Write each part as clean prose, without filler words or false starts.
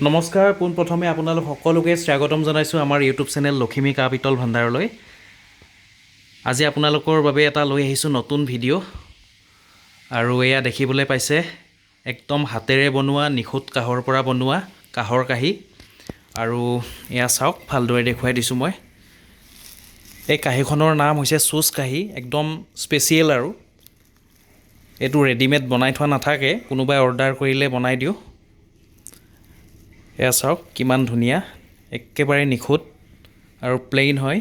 নমস্কাৰ পোনপ্ৰথমে আপোনালোক সকলোকে স্বাগতম জনাইছোঁ আমাৰ ইউটিউব চেনেল লখিমী কাঁহ পিতল ভাণ্ডাৰলৈ। আজি আপোনালোকৰ বাবে এটা লৈ আহিছোঁ নতুন ভিডিঅ' আৰু এয়া দেখিবলৈ পাইছে একদম হাতেৰে বনোৱা নিখুঁত কাঁহৰ পৰা বনোৱা কাঁহৰ কাঁহী। আৰু এয়া চাওক ভালদৰে দেখুৱাই দিছোঁ মই। এই কাঁহীখনৰ নাম হৈছে চুচ কাঁহী, একদম স্পেচিয়েল আৰু এইটো ৰেডিমেড বনাই থোৱা নাথাকে, কোনোবাই অৰ্ডাৰ কৰিলে বনাই দিওঁ। এয়া চাওক কিমান ধুনীয়া, একেবাৰে নিখুঁত আৰু প্লেইন হয়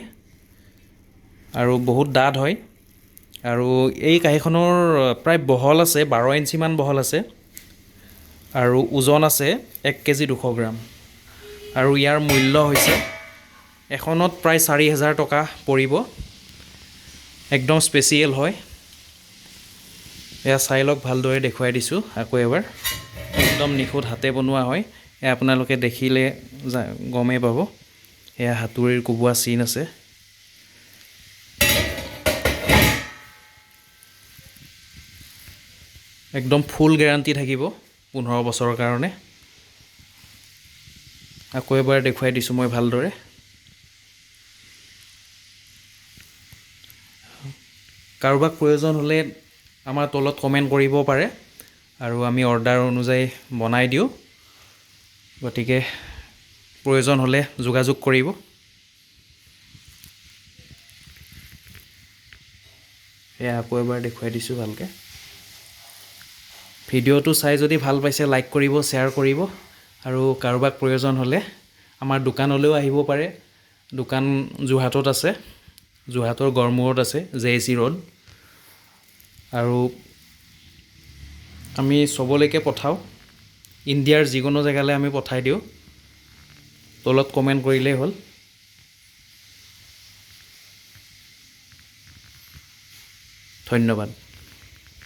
আৰু বহুত ডাঠ হয়। আৰু এই কাঁহীখনৰ প্ৰায় বহল আছে 12 ইঞ্চিমান বহল আছে আৰু ওজন আছে 1 কেজি 200 গ্ৰাম। আৰু ইয়াৰ মূল্য হৈছে এখনত প্ৰায় 4,000 টকা পৰিব। একদম স্পেচিয়েল হয়। এয়া চাই লওক, ভালদৰে দেখুৱাই দিছোঁ আকৌ এবাৰ। একদম নিখুঁত হাতে বনোৱা হয়। এয়া আপোনালোকে দেখিলে গমেই পাব। এয়া হাতুৰিৰ কোবোৱা চিন আছে। একদম ফুল গেৰাণ্টি থাকিব 15 বছৰৰ কাৰণে। আকৌ এবাৰ দেখুৱাই দিছোঁ মই ভালদৰে। কাৰোবাক প্ৰয়োজন হ'লে আমাৰ তলত কমেণ্ট কৰিব পাৰে আৰু আমি অৰ্ডাৰ অনুযায়ী বনাই দিওঁ। গতিকে প্ৰয়োজন হ'লে যোগাযোগ কৰিব। এয়া আকৌ এবাৰ দেখুৱাই দিছোঁ ভালকৈ। ভিডিঅ'টো চাই যদি ভাল পাইছে লাইক কৰিব, শ্বেয়াৰ কৰিব আৰু কাৰোবাক প্ৰয়োজন হ'লে আমাৰ দোকানলৈও আহিব পাৰে। দোকান যোৰহাটত আছে, যোৰহাটৰ গড়মূৰত আছে, JC ৰোড। আৰু আমি চবলৈকে পঠাওঁ, ইণ্ডিয়াৰ যিকোনো জেগালৈ আমি পঠাই দিওঁ। তলত কমেণ্ট কৰিলেই হ'ল। ধন্যবাদ।